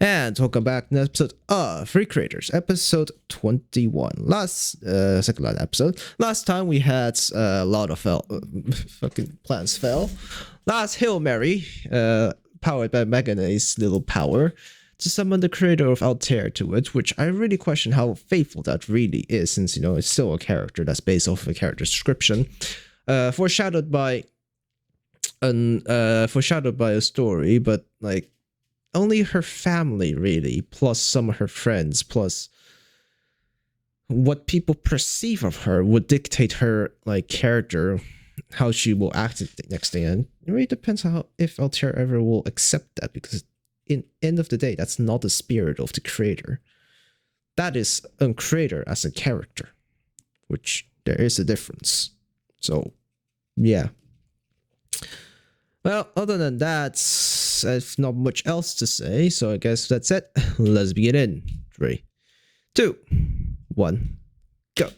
And welcome back to an episode of Free Creators, episode 21. Second last episode. Last time we had a lot of fucking plans fell. Last Hail Mary, powered by Megana's little power, to summon the creator of Altair to it, which I really question how faithful that really is, since, you know, it's still a character that's based off of a character description. Foreshadowed by a story, but like only her family really, plus some of her friends, plus what people perceive of her would dictate her like character, how she will act the next day. And it really depends how if Altair ever will accept that, because in end of the day, that's not the spirit of the creator. That is a creator as a character, which there is a difference. So yeah. Well, other than that, I've not much else to say, so I guess that's it. Let's begin in 3, 2, 1, go.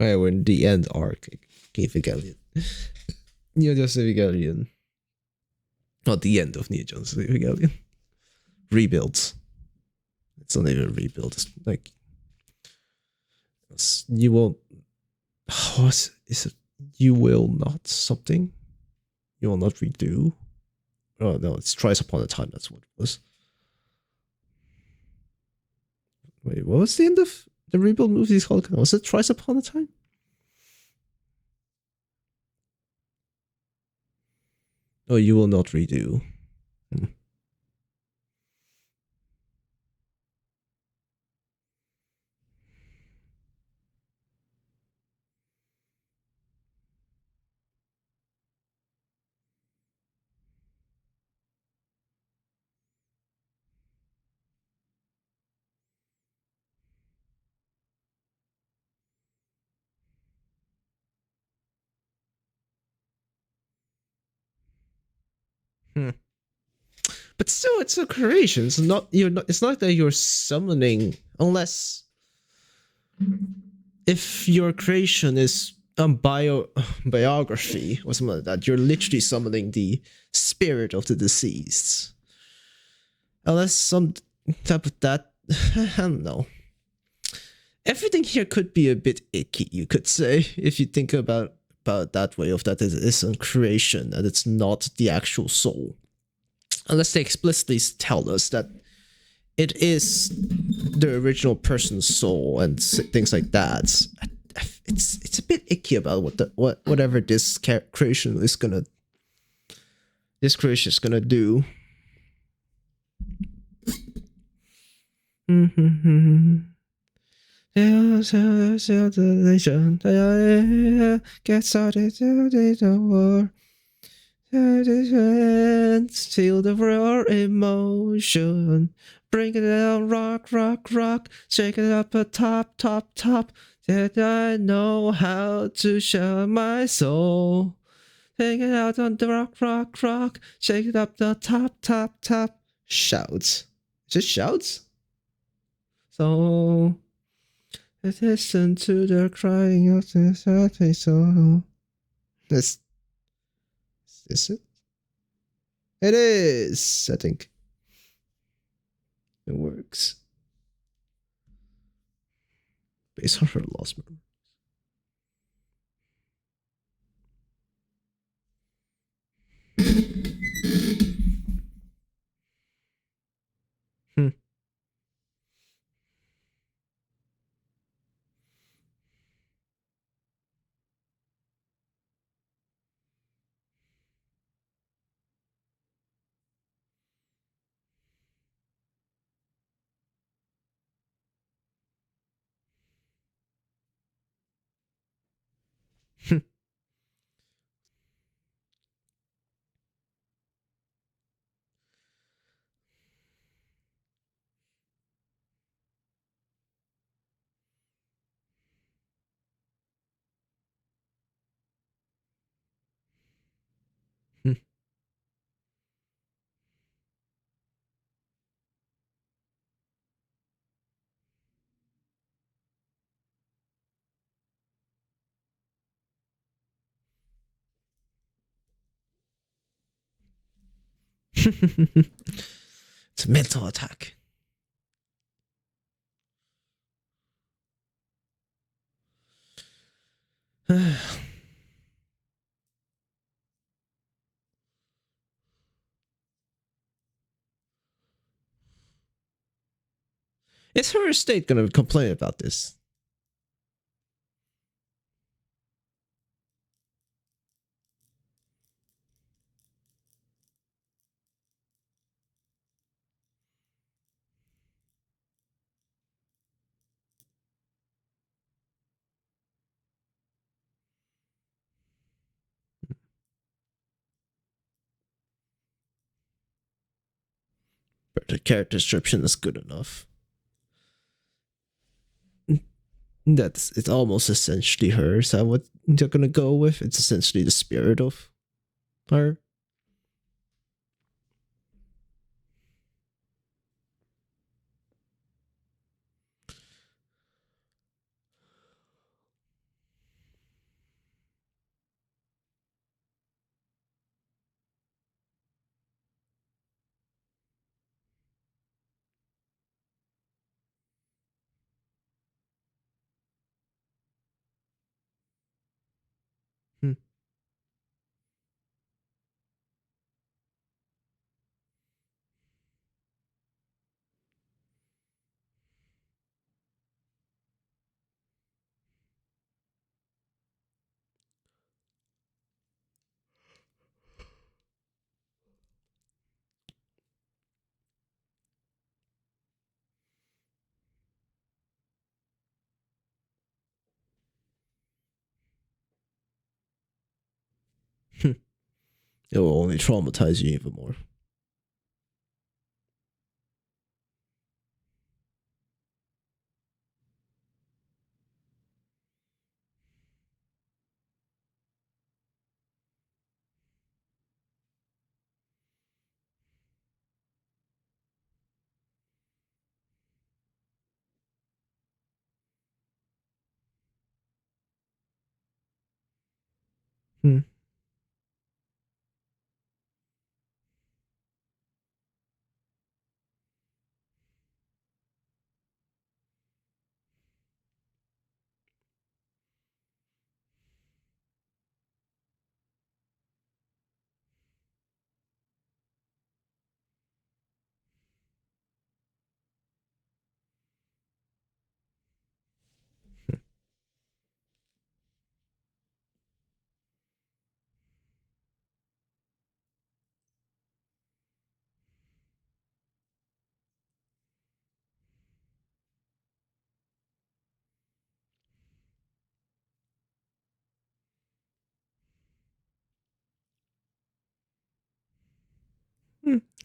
Alright, we're in the end arc. Devilgod. Neo Genesis Devilgod. Not the end of Neo Genesis Devilgod. Rebuilds. It's not even a rebuild. It's like you won't. What is it? You will not something. You will not redo. Oh no, it's Thrice Upon a Time. That's what it was. Wait, what was the end of the rebuild movie called? Was it Thrice Upon a Time? Oh, you will not redo. But still, it's a creation. It's not you're not. It's not that you're summoning, unless if your creation is a biography or something like that. You're literally summoning the spirit of the deceased. Unless some type of that, I don't know. Everything here could be a bit icky, you could say, if you think about that way, of that it is a creation and it's not the actual soul. Unless they explicitly tell us that it is the original person's soul and things like that. It's a bit icky about whatever this creation is gonna do. Get started to the war. Feel the raw emotion. Bring it down, rock, rock, rock. Shake it up a top, top, top. Did I know how to show my soul? Take it out on the rock, rock, rock. Shake it up the top, top, top. Shouts. Just shouts? So listen to the crying of this happy soul. Is it? It is, I think. It works. Based on her lost memory. It's a mental attack. Is her estate gonna complain about this? But the character description is good enough. It's almost essentially her. Is that what they're gonna go with? It's essentially the spirit of her. Hmm. It will only traumatize you even more. Hmm.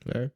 Fair.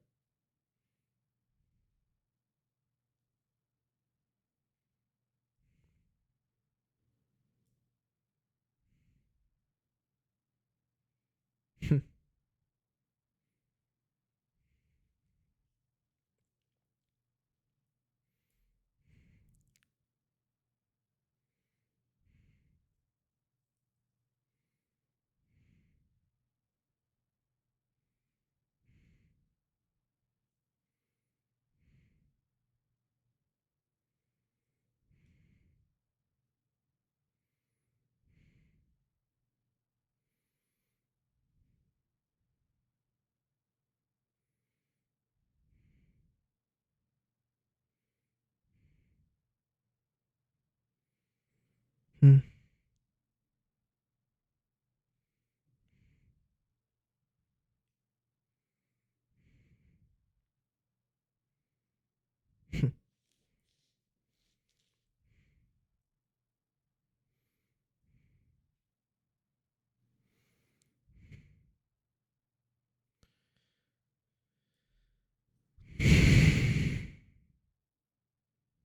Hmm.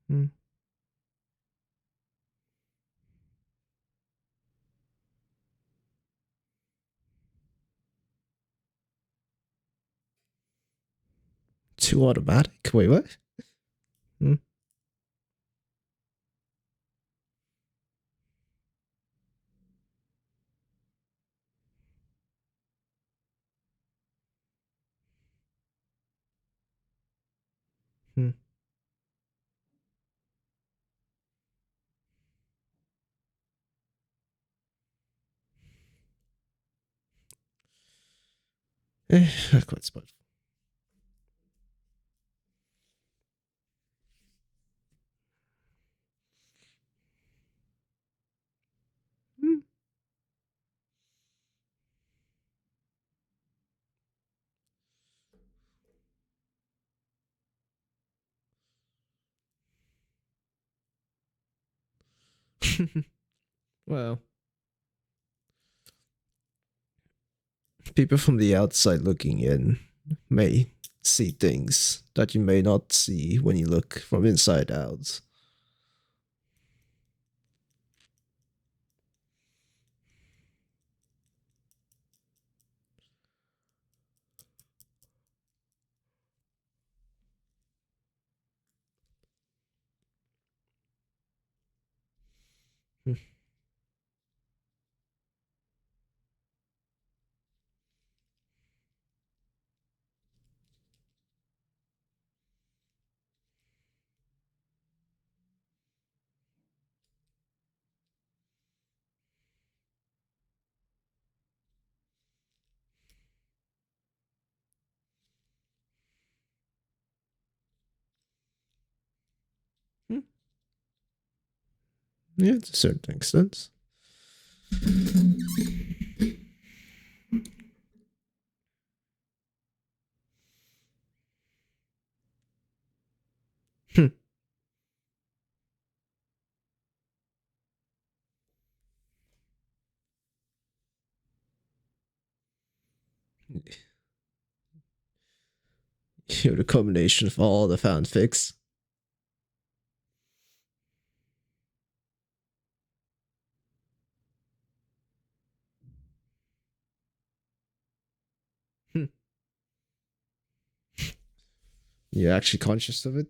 Hmm. Too automatic. Wait, what? Hmm. Hmm. Quite spiteful. Hmm. Well, people from the outside looking in may see things that you may not see when you look from inside out. Hmm. Hmm. Yeah, to a certain extent. Hmm. You're the combination of all the fanfics. Hmm. You're actually conscious of it?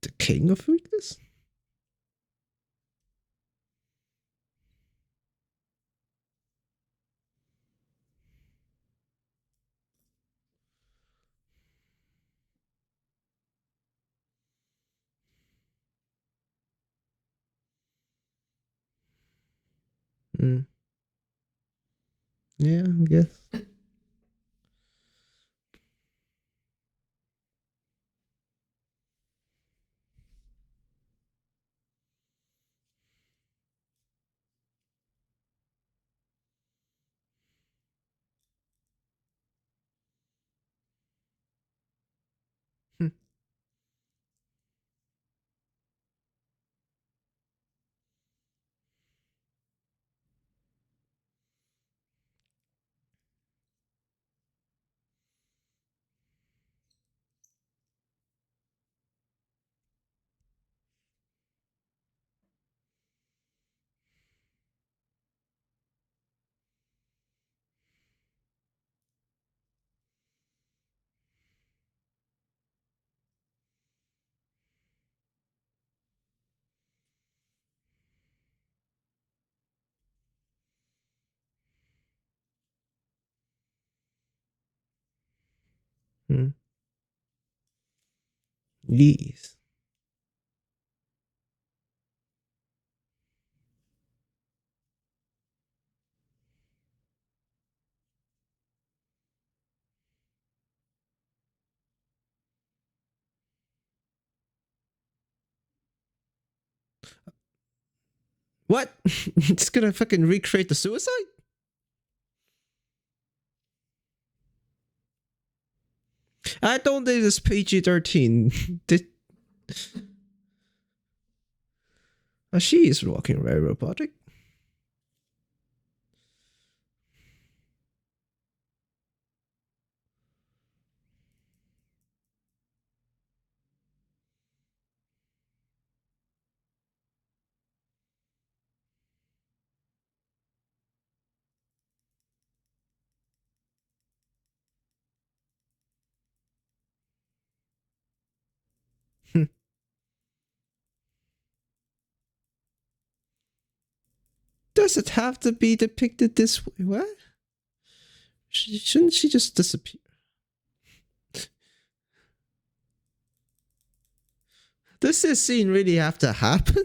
The king of weakness? Mm. Yeah, I guess. Hmm. Hmm. Yes. What? It's gonna fucking recreate the suicide? I don't think it's PG-13. She is walking very robotic. Hmm. does it have to be depicted this way? What? Shouldn't she just disappear? Does this scene really have to happen?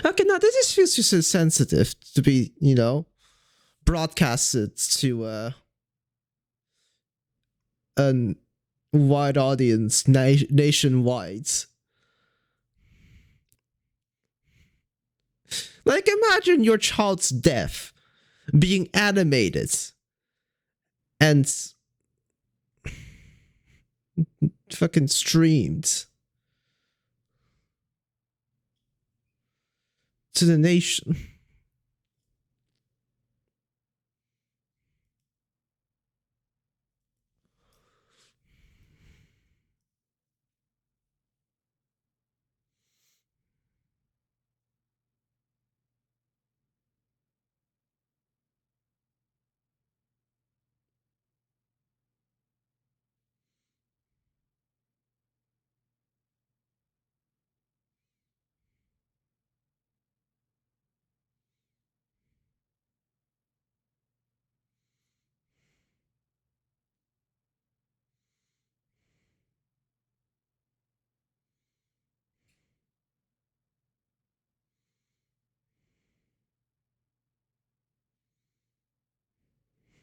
Okay, now this feels just so sensitive to be, broadcasted to a wide audience nationwide. Like, imagine your child's death being animated and fucking streamed to the nation.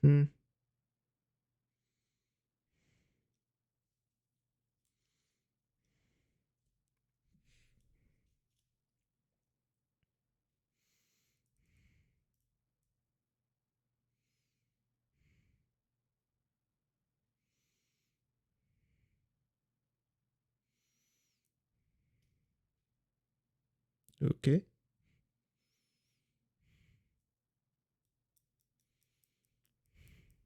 Hmm. Okay.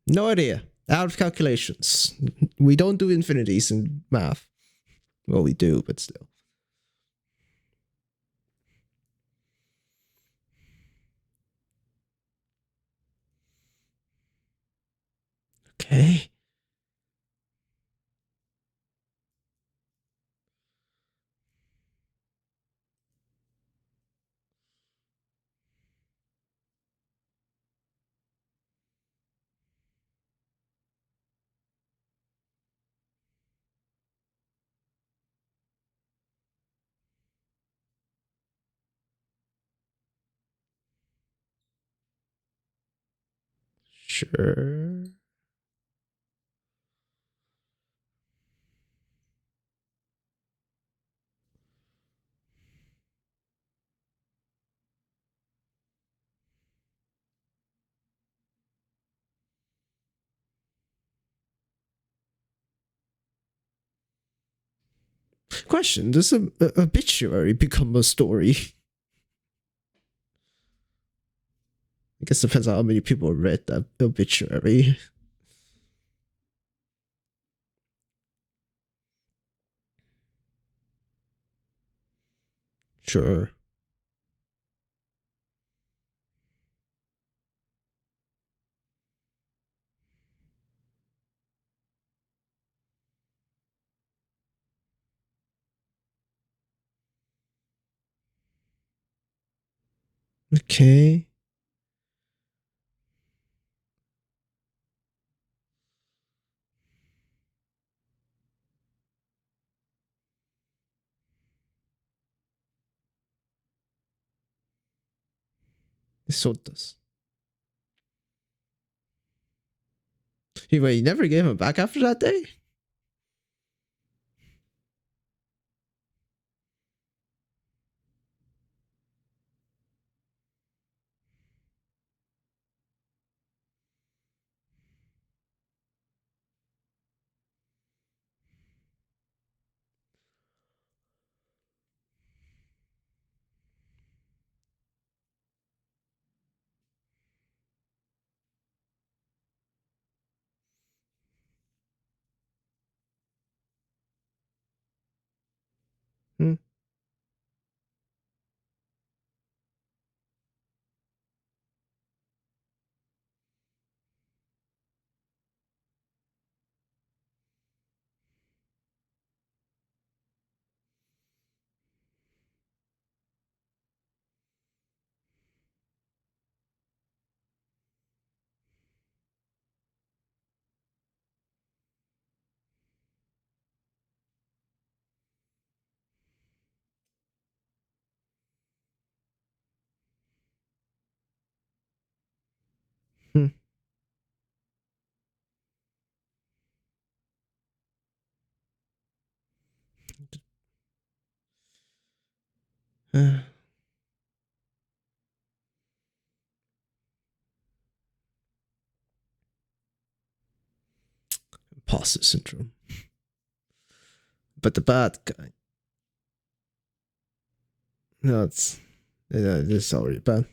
No idea. Out of calculations. We don't do infinities in math. Well, we do, but still. Okay. Sure. Question: does a obituary become a story? I guess it depends on how many people read that obituary. Sure. Okay. So it does. Wait, you never gave him back after that day? Hmm. Imposter syndrome. But the bad guy. No, it's already bad.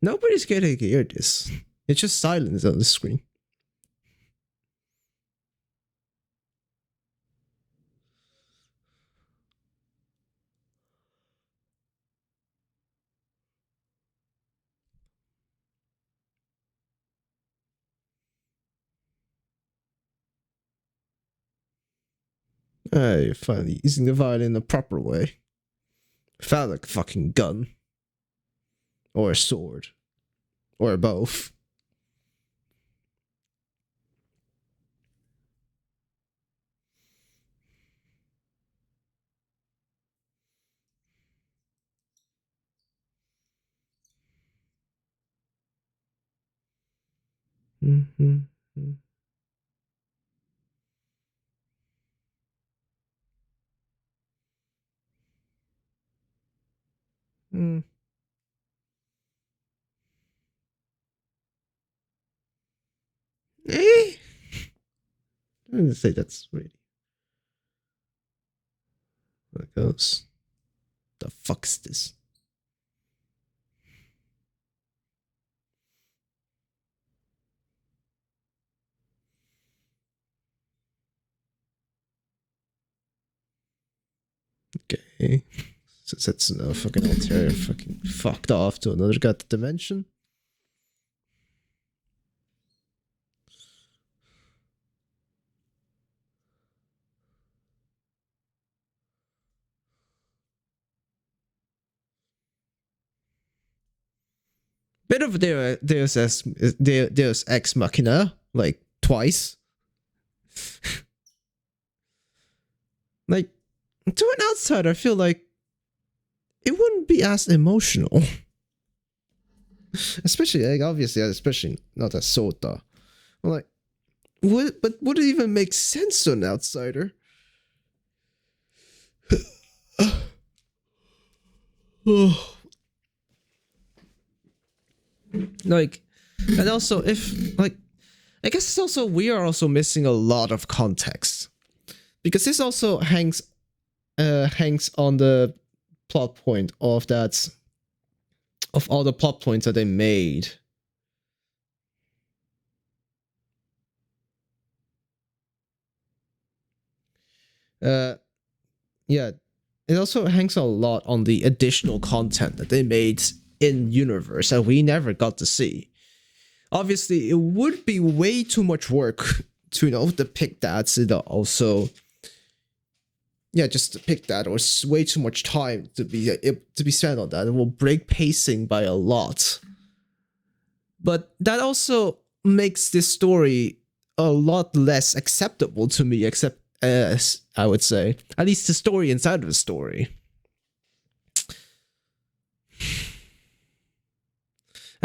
Nobody's getting to hear this. It's just silence on the screen. Hey, finally using the violin the proper way. Felt like a fucking gun. Or a sword. Or both. Mm-hmm. Mm. Eh? I didn't say that's really how it goes. The fuck's this? Okay. So that's no fucking Altair fucking fucked off to another god dimension. Bit of Deus Ex Machina, like twice. Like, to an outsider, I feel like it wouldn't be as emotional. Especially, like, obviously, especially not as Sota. Like, but would it even make sense to an outsider? Like, and also, if, like, I guess it's also, we are also missing a lot of context. Because this also hangs on the plot point of that, of all the plot points that they made. Yeah, it also hangs a lot on the additional content that they made in universe that we never got to see. Obviously, it would be way too much work to, you know, depict that. So also, yeah, just depict that, or way too much time to be spent on that. It will break pacing by a lot. But that also makes this story a lot less acceptable to me, except as I would say, at least the story inside of the story.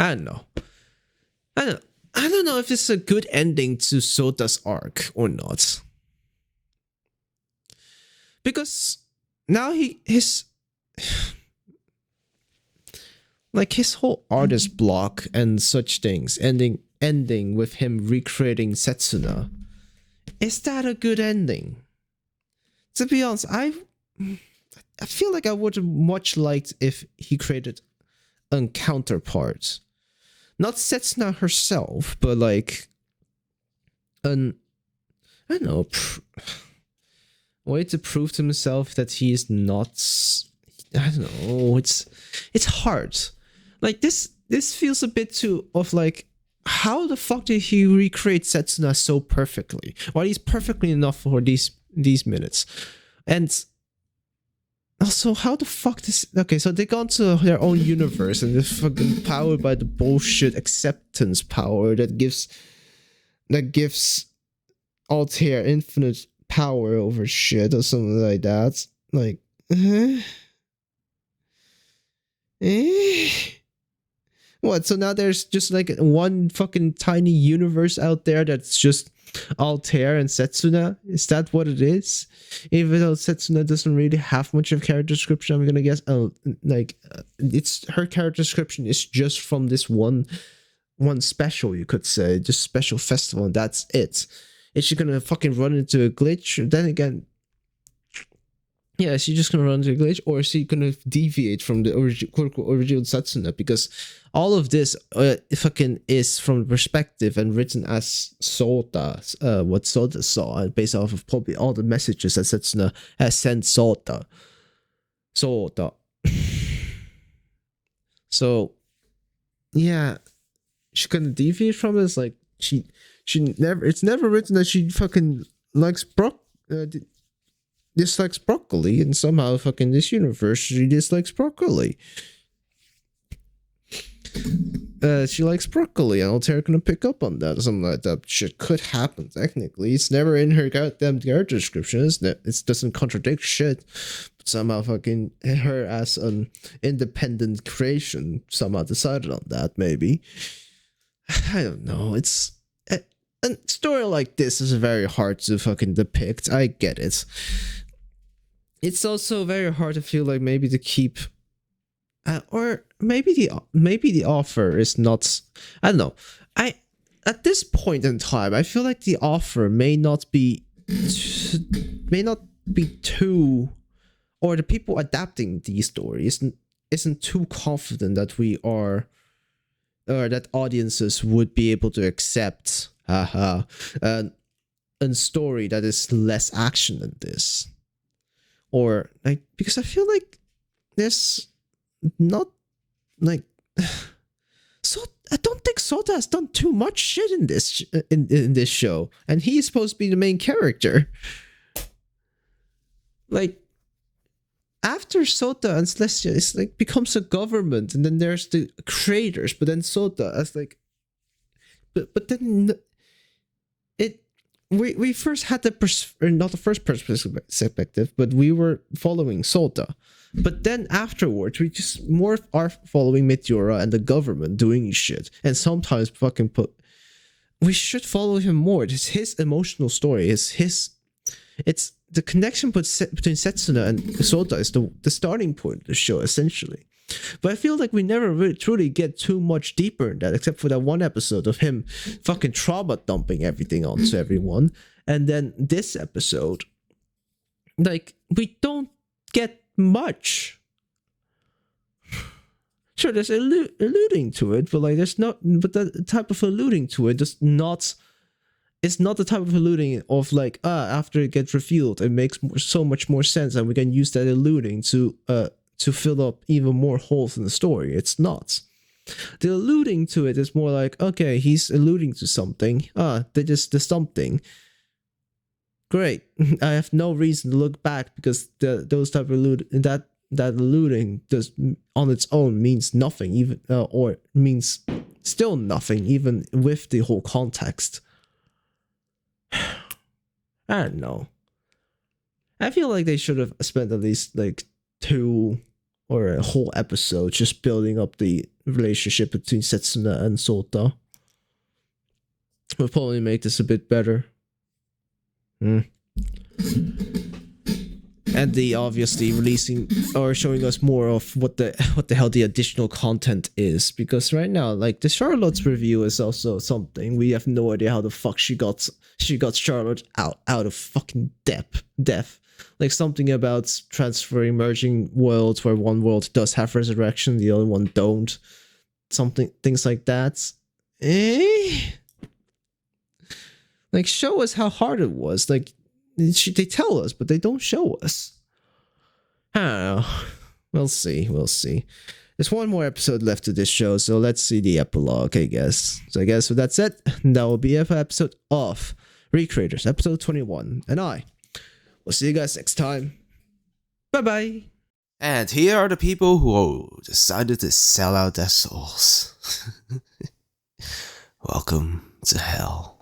I don't know. I don't know if it's a good ending to Sota's arc or not. Because now his whole artist block and such things ending with him recreating Setsuna. Is that a good ending? To be honest, I feel like I would have much liked if he created a counterpart. Not Setsuna herself, but like I don't know, way to prove to himself that he is not. I don't know. It's hard. Like this feels a bit too of like, how the fuck did he recreate Setsuna so perfectly? Well, he's perfectly enough for these minutes, and also, how the fuck this? Okay, so they gone to their own universe and they're fucking powered by the bullshit acceptance power that gives Altair infinite power over shit or something like that. Like, Eh? What? So now there's just like one fucking tiny universe out there that's just Altair and Setsuna? Is that what it is? Even though Setsuna doesn't really have much of character description, I'm gonna guess. It's her character description is just from this one special, you could say, just special festival, and that's it. Is she gonna fucking run into a glitch? Then again, yeah, is she just gonna run into a glitch, or is she gonna deviate from the original Satsuna? Because all of this fucking is from the perspective and written as Sota, what Sota saw, based off of probably all the messages that Satsuna has sent Sota. So, yeah, she's gonna deviate from this. Like she never. It's never written that she fucking likes dislikes broccoli, and somehow fucking this universe she dislikes broccoli. She likes broccoli, and Altair gonna pick up on that or something like that. Shit could happen technically. It's never in her goddamn character description, isn't it? It doesn't contradict shit. But somehow fucking her as an independent creation somehow decided on that, maybe. I don't know. It's a story like this is very hard to fucking depict. I get it. It's also very hard to feel like maybe to keep, or maybe the offer is not. I don't know. At this point in time, I feel like the offer may not be too, or the people adapting these stories isn't too confident that we are, or that audiences would be able to accept a story that is less action than this. Or like, because I feel like there's not like so I don't think Sota has done too much shit in this in this show, and he's supposed to be the main character. Like after Sota and Celestia, it's like becomes a government, and then there's the creators, but then Sota as like, but then it. We first had not the first perspective, but we were following Sota. But then afterwards, we just more are following Meteora and the government doing shit. And sometimes fucking we should follow him more. It's his emotional story. It's the connection between Setsuna and Sota is the starting point of the show, essentially. But I feel like we never really truly get too much deeper in that, except for that one episode of him fucking trauma dumping everything onto everyone. And then this episode, like, we don't get much. Sure, there's alluding to it, but like, there's not, but the type of alluding to it is not, it's not the type of alluding of like, after it gets revealed, it makes so much more sense, and we can use that alluding to fill up even more holes in the story. It's not. The alluding to it is more like, okay, he's alluding to something. There's something. Great. I have no reason to look back because those type of that alluding does on its own means nothing, even or means still nothing, even with the whole context. I don't know. I feel like they should have spent at least like 2 or a whole episode just building up the relationship between Setsuna and Sota. Would probably make this a bit better. And the obviously releasing or showing us more of what the hell the additional content is, because right now, like, the Charlotte's review is also something. We have no idea how the fuck she got Charlotte out of fucking death. Like something about transferring, merging worlds where one world does have resurrection, the other one don't. Things like that. Like, show us how hard it was. Like, they tell us, but they don't show us. I don't know. We'll see. There's one more episode left to this show, so let's see the epilogue, I guess. So I guess with that said, that will be an episode of Recreators, episode 21. And I will see you guys next time. Bye-bye. And here are the people who decided to sell out their souls. Welcome to hell.